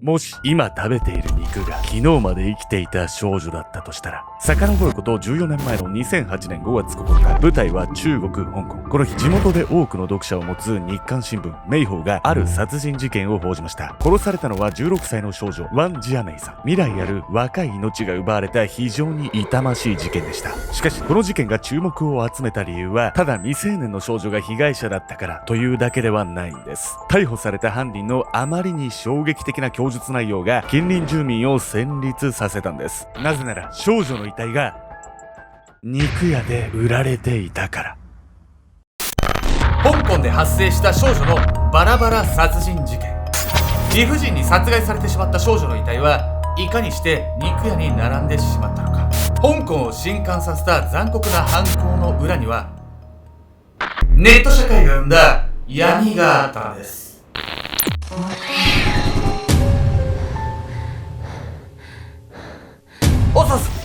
もし今食べている肉が昨日まで生きていた少女だったとしたら、遡ること14年前の2008年5月9日、舞台は中国、香港。この日、地元で多くの読者を持つ日刊新聞、明報がある殺人事件を報じました。殺されたのは16歳の少女、ワン・ジアメイさん。未来ある若い命が奪われた非常に痛ましい事件でした。しかし、この事件が注目を集めた理由は、ただ未成年の少女が被害者だったからというだけではないんです。逮捕された犯人のあまりに衝撃的な供述内容が近隣住民を戦慄させたんです。なぜなら少女の遺体が肉屋で売られていたから。香港で発生した少女のバラバラ殺人事件。理不尽に殺害されてしまった少女の遺体はいかにして肉屋に並んでしまったのか。香港を震撼させた残酷な犯行の裏にはネット社会が生んだ闇があったのです。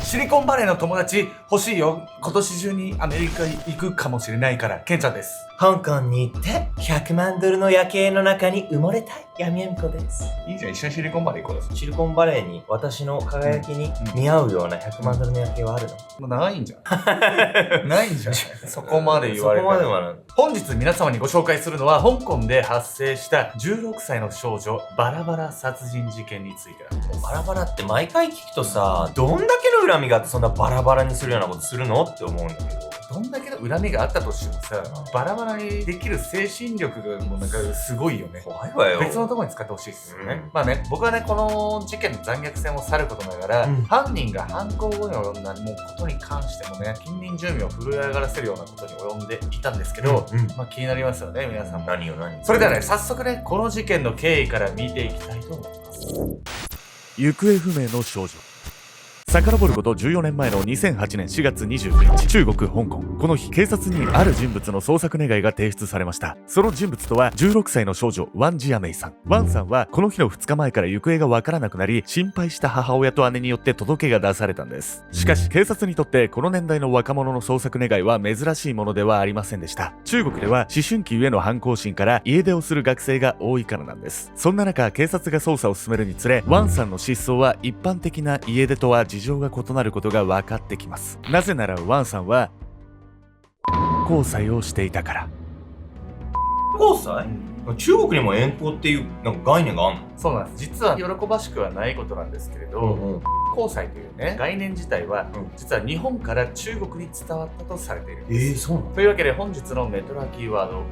シリコンバレーの友達欲しいよ。今年中にアメリカ行くかもしれないから。ケンちゃんです。香港に行って100万ドルの夜景の中に埋もれたい闇恵美子です。いいじゃん、一緒にシリコンバレー行こうです。シリコンバレーに私の輝きに見合うような100万ドルの夜景はあるの？もうないんじゃん。ないんじゃん。そこまで言われたら。そこまでは本日皆様にご紹介するのは香港で発生した16歳の少女バラバラ殺人事件についてなんです。バラバラって毎回聞くとさ、どんだけの恨みがあってそんなバラバラにするようなことするのって思うんだけど、どんだけの恨みがあったとしてもさ、バラバラにできる精神力がもうなんかすごいよね。怖いわよ。別のところに使ってほしいですよね。まあね、僕はね、この事件の残虐性もさることながら、犯人が犯行後に及んだもうことに関してもね、近隣住民を震え上がらせるようなことに及んでいたんですけど、まあ気になりますよね、皆さんも。何それではね、早速ね、この事件の経緯から見ていきたいと思います。行方不明の少女。遡ること14年前の2008年4月29日、中国、香港。この日、警察にある人物の捜索願いが提出されました。その人物とは16歳の少女、ワン・ジアメイさん。ワンさんはこの日の2日前から行方がわからなくなり、心配した母親と姉によって届けが出されたんです。しかし、警察にとってこの年代の若者の捜索願いは珍しいものではありませんでした。中国では思春期ゆえの反抗心から家出をする学生が多いからなんです。そんな中、警察が捜査を進めるにつれ、ワンさんの失踪は一般的な家出とは事情が異なることが分かってきます。なぜならワンさんは交際をしていたから。交際？中国にも遠行っていうなんか概念があるの？そうなんです。実は喜ばしくはないことなんですけれど、交際というね、概念自体は、実は日本から中国に伝わったとされているんです。そうなの？というわけで本日のメトラキーワード、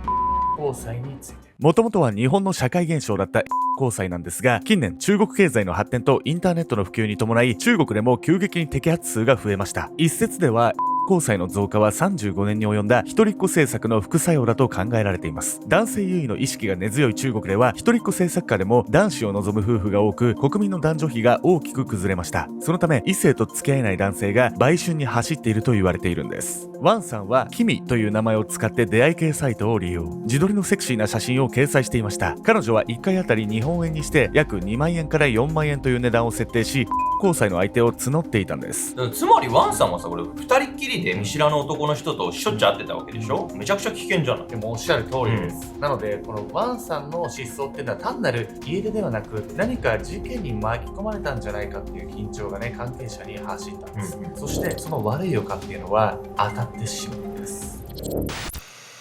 交際について。もともとは日本の社会現象だった交際なんですが、近年中国経済の発展とインターネットの普及に伴い、中国でも急激に摘発数が増えました。一説では交際の増加は35年に及んだ一人っ子政策の副作用だと考えられています。男性優位の意識が根強い中国では、一人っ子政策下でも男子を望む夫婦が多く、国民の男女比が大きく崩れました。そのため異性と付き合えない男性が売春に走っていると言われているんです。ワンさんはキミという名前を使って出会い系サイトを利用。自撮りのセクシーな写真を掲載していました。彼女は1回あたり日本円にして約2万円から4万円という値段を設定し、交際の相手を募っていたんです。つまりワンさんはさ、これ2人っきりで見知らぬ男の人としょっちゅう会ってたわけでしょ？めちゃくちゃ危険じゃない？でもおっしゃる通りです。なのでこのワンさんの失踪っていうのは単なる家出ではなく、何か事件に巻き込まれたんじゃないかっていう緊張がね、関係者に走ったんです。そしてその悪い予感っていうのは当たってしまうんです。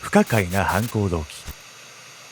不可解な犯行動機。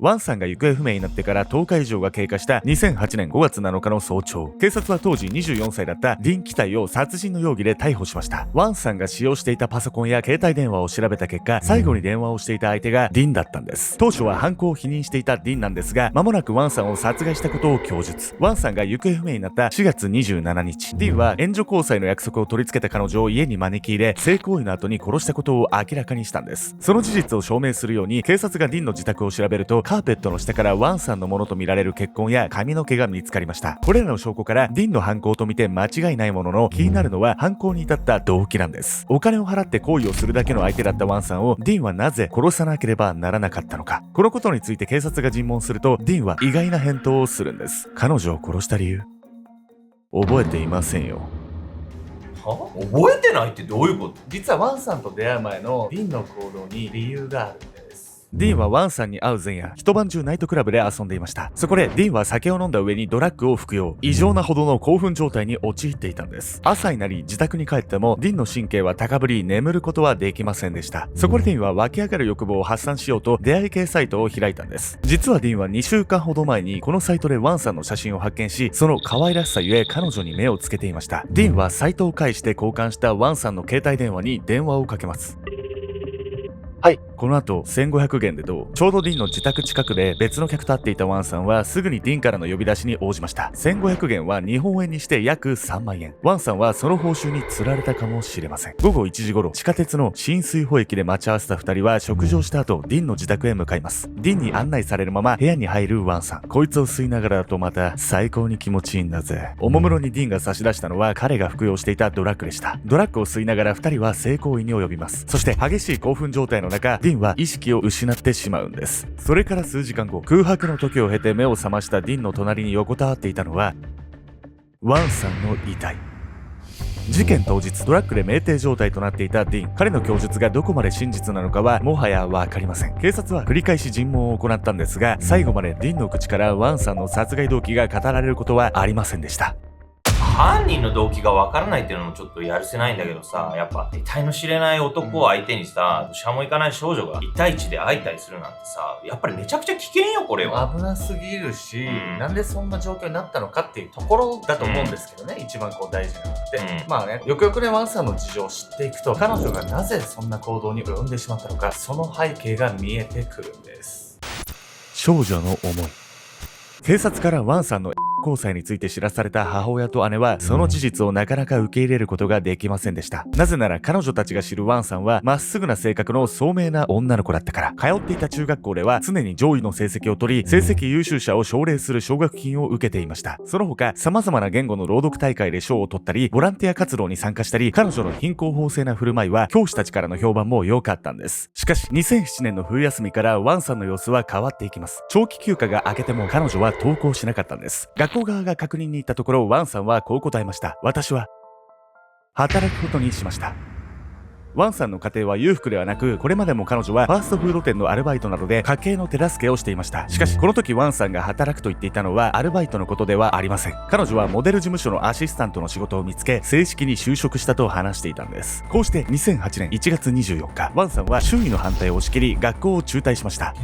ワンさんが行方不明になってから10日以上が経過した2008年5月7日の早朝、警察は当時24歳だったディン・キタイを殺人の容疑で逮捕しました。ワンさんが使用していたパソコンや携帯電話を調べた結果、最後に電話をしていた相手がディンだったんです。当初は犯行を否認していたディンなんですが、間もなくワンさんを殺害したことを供述。ワンさんが行方不明になった4月27日、ディンは援助交際の約束を取り付けた彼女を家に招き入れ、性行為の後に殺したことを明らかにしたんです。その事実を証明するように警察がディンの自宅を調べると、カーペットの下からワンさんのものとみられる血痕や髪の毛が見つかりました。これらの証拠からディンの犯行とみて間違いないものの、気になるのは犯行に至った動機なんです。お金を払って行為をするだけの相手だったワンさんをディンはなぜ殺さなければならなかったのか。このことについて警察が尋問すると、ディンは意外な返答をするんです。彼女を殺した理由、覚えていませんよ。は？覚えてないってどういうこと？実はワンさんと出会う前のディンの行動に理由があるんです。ディーンはワンさんに会う前夜、一晩中ナイトクラブで遊んでいました。そこでディーンは酒を飲んだ上にドラッグを服用、異常なほどの興奮状態に陥っていたんです。朝になり自宅に帰ってもディーンの神経は高ぶり、眠ることはできませんでした。そこでディーンは湧き上がる欲望を発散しようと出会い系サイトを開いたんです。実はディーンは2週間ほど前にこのサイトでワンさんの写真を発見し、その可愛らしさゆえ彼女に目をつけていました。ディーンはサイトを介して交換したワンさんの携帯電話に電話をかけます。はい。この後、1500元でどう？ちょうどディンの自宅近くで別の客と会っていたワンさんはすぐにディンからの呼び出しに応じました。1500元は日本円にして約3万円。ワンさんはその報酬に釣られたかもしれません。午後1時頃、地下鉄の新水穂駅で待ち合わせた2人は食事をした後、ディンの自宅へ向かいます。ディンに案内されるまま部屋に入るワンさん。こいつを吸いながらだとまた最高に気持ちいいんだぜ。おもむろにディンが差し出したのは彼が服用していたドラッグでした。ドラッグを吸いながら2人は性行為に及びます。そして激しい興奮状態の中、ディンは意識を失ってしまうんです。それから数時間後、空白の時を経て目を覚ましたディンの隣に横たわっていたのはワンさんの遺体。事件当日、ドラッグで酩酊状態となっていたディン。彼の供述がどこまで真実なのかはもはやわかりません。警察は繰り返し尋問を行ったんですが、最後までディンの口からワンさんの殺害動機が語られることはありませんでした。犯人の動機がわからないっていうのもちょっとやるせないんだけどさ、やっぱ得体の知れない男を相手にさ、どしゃもいかない少女が1対1で会いたりするなんてさ、やっぱりめちゃくちゃ危険よ、これは。危なすぎるし、うんなんでそんな状況になったのかっていうところだと思うんですけどね、一番こう大事なのって、まあね、よくよくねワンさんの事情を知っていくと、彼女がなぜそんな行動に及んでしまったのか、その背景が見えてくるんです。少女の思い。警察からワンさんの交際について知らされた母親と姉はその事実をなかなか受け入れることができませんでした。なぜなら彼女たちが知るワンさんはまっすぐな性格の聡明な女の子だったから。通っていた中学校では常に上位の成績を取り、成績優秀者を奨励する奨学金を受けていました。その他様々な言語の朗読大会で賞を取ったり、ボランティア活動に参加したり、彼女の貧困法制な振る舞いは教師たちからの評判も良かったんです。しかし2007年の冬休みからワンさんの様子は変わっていきます。長期休暇が明けても彼女は登校しなかったんです。学校側が確認に行ったところ、ワンさんはこう答えました。私は働くことにしました。ワンさんの家庭は裕福ではなく、これまでも彼女はファーストフード店のアルバイトなどで家計の手助けをしていました。しかしこの時ワンさんが働くと言っていたのはアルバイトのことではありません。彼女はモデル事務所のアシスタントの仕事を見つけ、正式に就職したと話していたんです。こうして2008年1月24日、ワンさんは周囲の反対を押し切り学校を中退しました。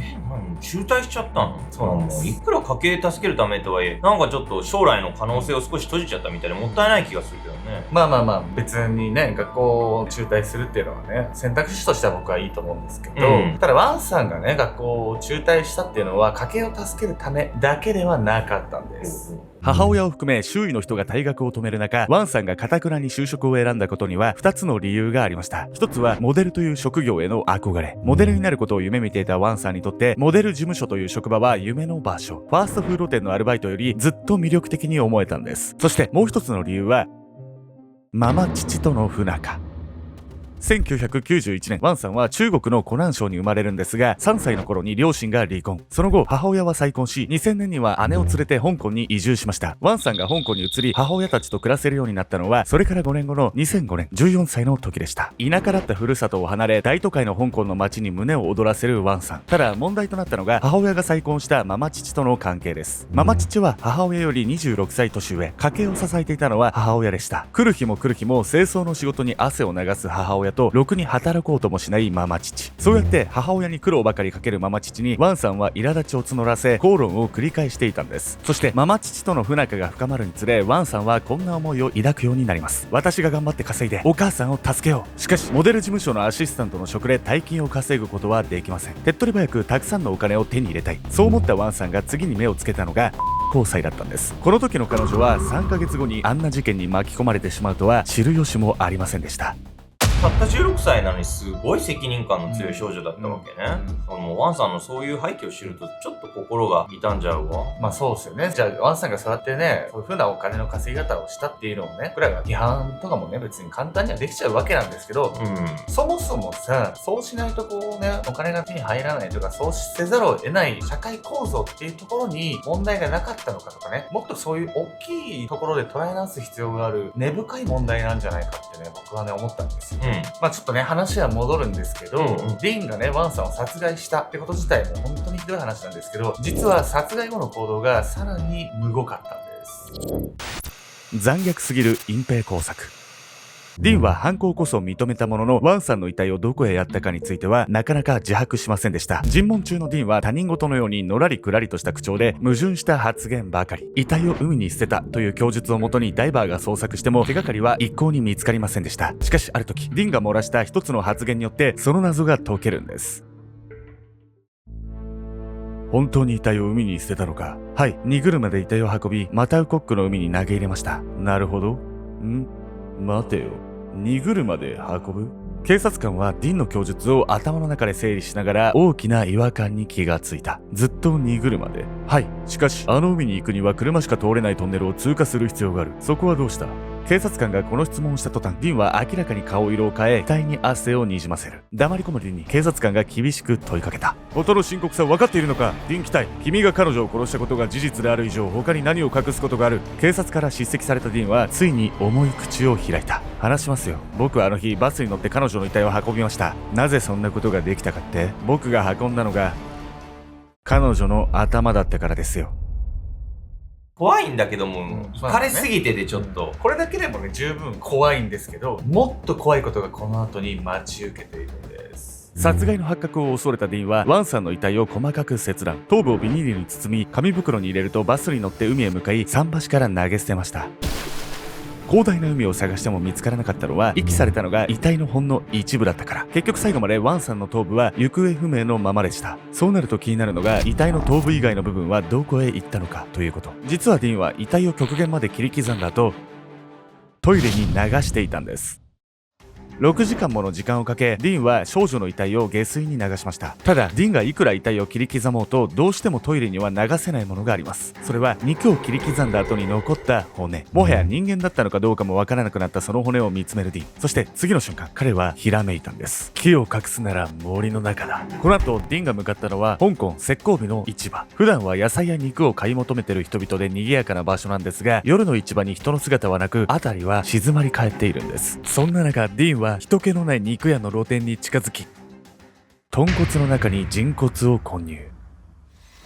中退しちゃったの？そうなんです。いくら家計助けるためとはいえ、なんかちょっと将来の可能性を少し閉じちゃったみたいでもったいない気がするけどね。まあ別にね、学校を中退するっていうのはね、選択肢としては僕はいいと思うんですけど、ただワンさんがね、学校を中退したっていうのは家計を助けるためだけではなかったんです。母親を含め周囲の人が退学を止める中、ワンさんが堅くなに就職を選んだことには2つの理由がありました。一つはモデルという職業への憧れ。モデルになることを夢見ていたワンさんにとって、モデル事務所という職場は夢の場所。ファーストフード店のアルバイトよりずっと魅力的に思えたんです。そしてもう一つの理由はママ父との不仲。1991年、ワンさんは中国の湖南省に生まれるんですが、3歳の頃に両親が離婚。その後、母親は再婚し、2000年には姉を連れて香港に移住しました。ワンさんが香港に移り、母親たちと暮らせるようになったのは、それから5年後の2005年、14歳の時でした。田舎だったふるさとを離れ、大都会の香港の街に胸を躍らせるワンさん。ただ、問題となったのが、母親が再婚したママ父との関係です。ママ父は母親より26歳年上。家計を支えていたのは母親でした。来る日も来る日も清掃の仕事に汗を流す母親と、ろくに働こうともしないママ父。そうやって母親に苦労ばかりかけるママ父にワンさんは苛立ちを募らせ、口論を繰り返していたんです。そしてママ父との不仲が深まるにつれ、ワンさんはこんな思いを抱くようになります。私が頑張って稼いでお母さんを助けよう。しかしモデル事務所のアシスタントの職で大金を稼ぐことはできません。手っ取り早くたくさんのお金を手に入れたい。そう思ったワンさんが次に目をつけたのが交際だったんです。この時の彼女は3ヶ月後にあんな事件に巻き込まれてしまうとは知る由もありませんでした。たった16歳なのにすごい責任感の強い少女だったわけね。ワンさんのそういう背景を知るとちょっと心が痛んじゃうわ。まあそうですよね。じゃあワンさんがそうやってね、そういう風なお金の稼ぎ方をしたっていうのをね、僕らが批判とかもね、別に簡単にはできちゃうわけなんですけど、そもそもさ、そうしないとこうね、お金が手に入らないとか、そうせざるを得ない社会構造っていうところに問題がなかったのかとかね、もっとそういう大きいところで捉え直す必要がある根深い問題なんじゃないかってね、僕はね、思ったんですよ。ちょっとね話は戻るんですけど、うんディーンがねワンさんを殺害したってこと自体も本当にひどい話なんですけど、実は殺害後の行動がさらにむごかったんです。残虐すぎる隠蔽工作。ディンは犯行こそ認めたものの、ワンさんの遺体をどこへやったかについてはなかなか自白しませんでした。尋問中のディンは他人事のようにのらりくらりとした口調で矛盾した発言ばかり。遺体を海に捨てたという供述をもとにダイバーが捜索しても手がかりは一向に見つかりませんでした。しかしある時、ディンが漏らした一つの発言によってその謎が解けるんです。本当に遺体を海に捨てたのか。はい、荷車で遺体を運び、マタウコックの海に投げ入れました。なるほど。待てよ。荷車で運ぶ？警察官はディンの供述を頭の中で整理しながら大きな違和感に気がついた。ずっと荷車で。はい。しかし、あの海に行くには車しか通れないトンネルを通過する必要がある。そこはどうした？警察官がこの質問をした途端、ディンは明らかに顔色を変え、額に汗をにじませる。黙り込むディンに警察官が厳しく問いかけた。事の深刻さ分かっているのか？ディン期待。君が彼女を殺したことが事実である以上、他に何を隠すことがある？警察から叱責されたディンは、ついに重い口を開いた。話しますよ。僕はあの日、バスに乗って彼女の遺体を運びました。なぜそんなことができたかって、僕が運んだのが、彼女の頭だったからですよ。怖いんだけども、惹かれすぎててちょっと。これだけでもね十分怖いんですけど、もっと怖いことがこの後に待ち受けているんです。殺害の発覚を恐れたディンはワンさんの遺体を細かく切断、頭部をビニールに包み紙袋に入れるとバスに乗って海へ向かい桟橋から投げ捨てました。広大な海を探しても見つからなかったのは、遺棄されたのが遺体のほんの一部だったから。結局最後までワンさんの頭部は行方不明のままでした。そうなると気になるのが、遺体の頭部以外の部分はどこへ行ったのかということ。実はディンは遺体を極限まで切り刻んだ後、トイレに流していたんです。6時間もの時間をかけ、ディンは少女の遺体を下水に流しました。ただ、ディンがいくら遺体を切り刻もうと、どうしてもトイレには流せないものがあります。それは、肉を切り刻んだ後に残った骨。もはや人間だったのかどうかもわからなくなったその骨を見つめるディン。そして次の瞬間、彼はひらめいたんです。木を隠すなら森の中だ。この後、ディンが向かったのは、香港石膏日の市場。普段は野菜や肉を買い求めてる人々で賑やかな場所なんですが、夜の市場に人の姿はなく、辺りは静まり返っているんです。そんな中、ディンは人気のない肉屋の露店に近づき、豚骨の中に人骨を混入。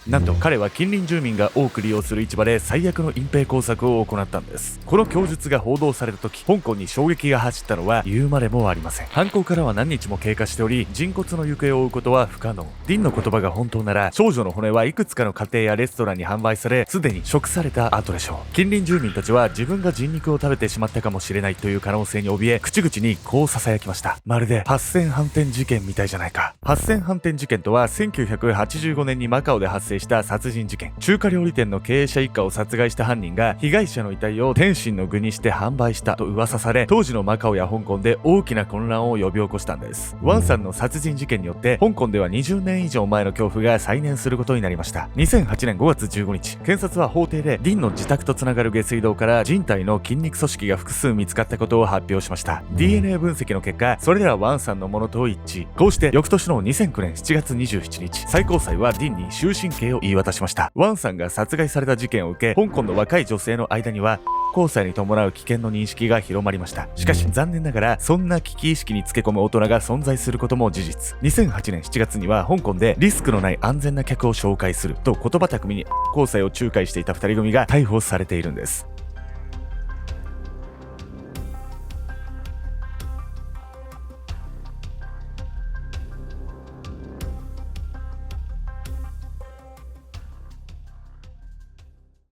なんと彼は近隣住民が多く利用する市場で最悪の隠蔽工作を行ったんです。この供述が報道された時、香港に衝撃が走ったのは言うまでもありません。犯行からは何日も経過しており、人骨の行方を追うことは不可能。ディンの言葉が本当なら、少女の骨はいくつかの家庭やレストランに販売され、すでに食された後でしょう。近隣住民たちは自分が人肉を食べてしまったかもしれないという可能性に怯え、口々にこう囁きました。まるで八仙飯店事件みたいじゃないか。八仙飯店事件とは1985年にマカオで発生した殺人事件。中華料理店の経営者一家を殺害した犯人が被害者の遺体を天津の具にして販売したと噂され、当時のマカオや香港で大きな混乱を呼び起こしたんです。ワンさんの殺人事件によって香港では20年以上前の恐怖が再燃することになりました。2008年5月15日、検察は法廷でディンの自宅とつながる下水道から人体の筋肉組織が複数見つかったことを発表しました。 DNA 分析の結果、それらはワンさんのものと一致。こうして翌年の2009年7月27日、最高裁はディンに終身刑を言い渡しました。ワンさんが殺害された事件を受け、香港の若い女性の間には交際に伴う危険の認識が広まりました。しかし残念ながら、そんな危機意識につけ込む大人が存在することも事実。2008年7月には香港でリスクのない安全な客を紹介すると言葉巧みに交際を仲介していた2人組が逮捕されているんです。